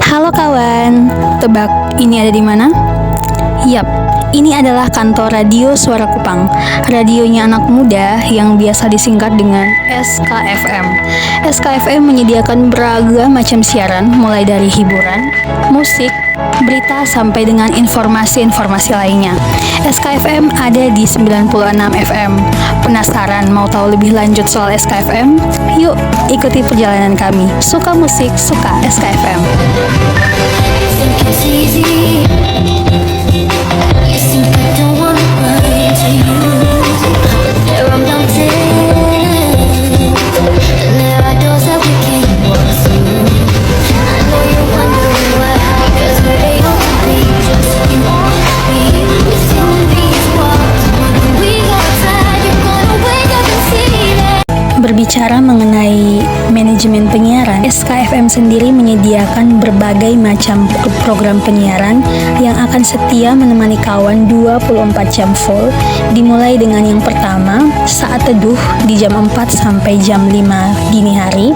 Halo kawan, tebak ini ada di mana? Yap, ini adalah kantor radio Suara Kupang. Radionya anak muda yang biasa disingkat dengan SKFM. SKFM menyediakan beragam macam siaran, mulai dari hiburan, musik, berita sampai dengan informasi-informasi lainnya. SKFM ada di 96 FM. Penasaran mau tahu lebih lanjut soal SKFM? Yuk, ikuti perjalanan kami. Suka musik, suka SKFM. Berbicara mengenai manajemen penyiaran, SKFM sendiri menyediakan berbagai macam program penyiaran yang akan setia menemani kawan 24 jam full, dimulai dengan yang pertama, Saat Teduh di jam 4 sampai jam 5 dini hari,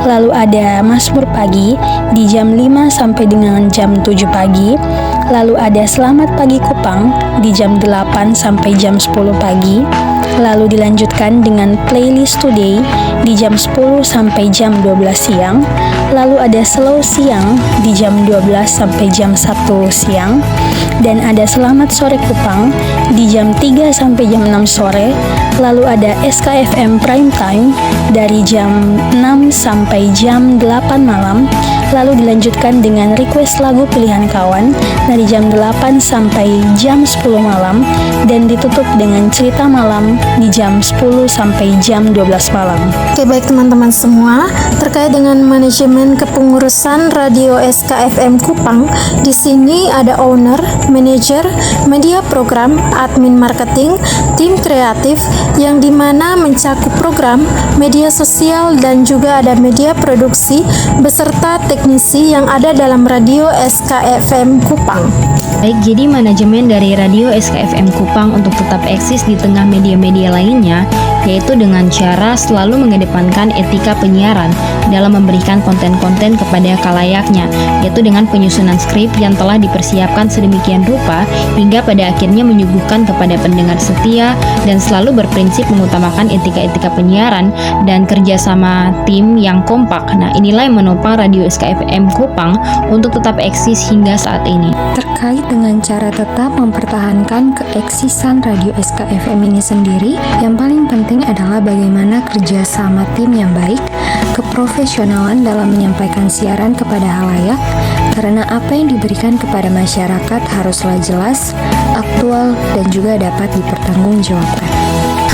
lalu ada Mazmur Pagi di jam 5 sampai dengan jam 7 pagi, lalu ada Selamat Pagi Kupang di jam 8 sampai jam 10 pagi, lalu dilanjutkan dengan Playlist Today di jam 10 sampai jam 12 siang, lalu ada Slow Siang di jam 12 sampai jam 1 siang, dan ada Selamat Sore Kupang di jam 3 sampai jam 6 sore, lalu ada SKFM Prime Time dari jam 6 sampai jam 8 malam, lalu dilanjutkan dengan Request Lagu Pilihan Kawan dari jam 8 sampai jam 10 malam, dan ditutup dengan Cerita Malam di jam 10 sampai jam 12 malam. Oke, baik teman-teman semua, terkait dengan manajemen kepengurusan radio SKFM Kupang, di sini ada owner, manajer, media program, admin marketing, tim kreatif yang dimana mencakup program, media sosial, dan juga ada media produksi beserta teknisi yang ada dalam radio SKFM Kupang. Baik, jadi manajemen dari radio SKFM Kupang untuk tetap eksis di tengah media-media lainnya, yaitu dengan cara selalu mengedepankan etika penyiaran dalam memberikan konten-konten kepada kalayaknya, yaitu dengan penyusunan skrip yang telah dipersiapkan sedemikian rupa hingga pada akhirnya menyuguhkan kepada pendengar setia dan selalu berprinsip mengutamakan etika-etika penyiaran dan kerjasama tim yang kompak. Nah, inilah yang menopang radio SKFM Kupang untuk tetap eksis hingga saat ini. Terkait dengan cara tetap mempertahankan keeksisan radio SKFM ini sendiri, yang paling penting adalah bagaimana kerja sama tim yang baik, keprofesionalan dalam menyampaikan siaran kepada halayak, karena apa yang diberikan kepada masyarakat haruslah jelas, aktual, dan juga dapat dipertanggungjawabkan.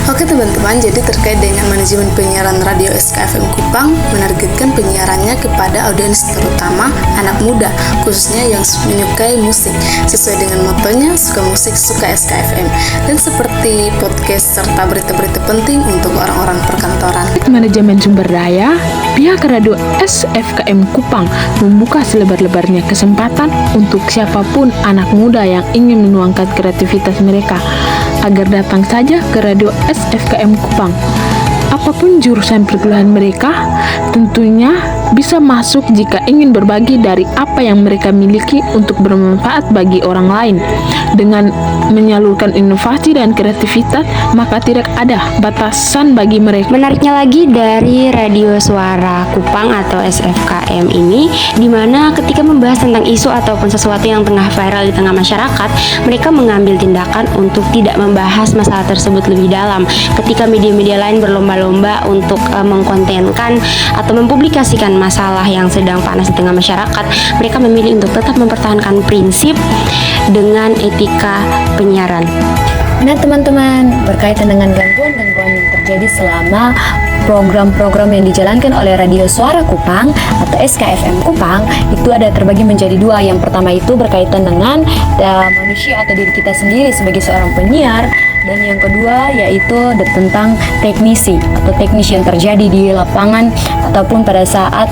Oke teman-teman, jadi terkait dengan manajemen penyiaran radio SKFM Kupang menargetkan penyiarannya kepada audiens terutama anak muda, khususnya yang menyukai musik, sesuai dengan motonya suka musik, suka SKFM, dan seperti podcast serta berita-berita penting untuk orang-orang perkantoran. Manajemen sumber daya, pihak radio SKFM Kupang membuka selebar-lebarnya kesempatan untuk siapapun anak muda yang ingin menuangkan kreativitas mereka agar datang saja ke radio SKFM Kupang. Apapun jurusan perkuliahan mereka, tentunya bisa masuk jika ingin berbagi dari apa yang mereka miliki untuk bermanfaat bagi orang lain. Dengan menyalurkan inovasi dan kreativitas, maka tidak ada batasan bagi mereka. Menariknya lagi dari Radio Suara Kupang atau SFKM ini, dimana ketika membahas tentang isu ataupun sesuatu yang tengah viral di tengah masyarakat, mereka mengambil tindakan untuk tidak membahas masalah tersebut lebih dalam. Ketika media-media lain berlomba-lomba untuk mengkontenkan atau mempublikasikan masalah yang sedang panas di tengah masyarakat, mereka memilih untuk tetap mempertahankan prinsip dengan etika penyiaran. Nah teman-teman, berkaitan dengan gangguan-gangguan yang terjadi selama program-program yang dijalankan oleh Radio Suara Kupang atau SKFM Kupang, itu ada terbagi menjadi dua. Yang pertama itu berkaitan dengan manusia atau diri kita sendiri sebagai seorang penyiar, dan yang kedua yaitu tentang teknisi atau teknis yang terjadi di lapangan ataupun pada saat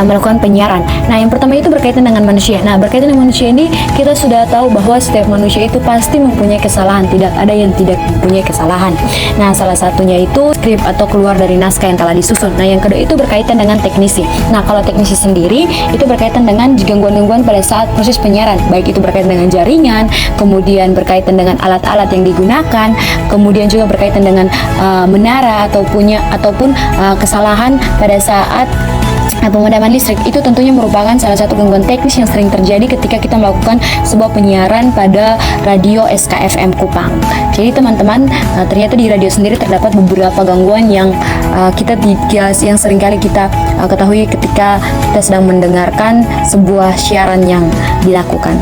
melakukan penyiaran. Nah, yang pertama itu berkaitan dengan manusia. Nah, berkaitan dengan manusia ini kita sudah tahu bahwa setiap manusia itu pasti mempunyai kesalahan, tidak ada yang tidak mempunyai kesalahan. Nah, salah satunya itu skrip atau keluar dari naskah yang telah disusun. Nah, yang kedua itu berkaitan dengan teknisi. Nah, kalau teknisi sendiri itu berkaitan dengan gangguan-gangguan pada saat proses penyiaran, baik itu berkaitan dengan jaringan, kemudian berkaitan dengan alat-alat yang digunakan, kemudian juga berkaitan dengan menara ataupun kesalahan pada saat pemadaman listrik. Itu tentunya merupakan salah satu gangguan teknis yang sering terjadi ketika kita melakukan sebuah penyiaran pada radio SKFM Kupang. Jadi teman-teman, ternyata di radio sendiri terdapat beberapa gangguan yang yang seringkali kita ketahui ketika kita sedang mendengarkan sebuah siaran yang dilakukan.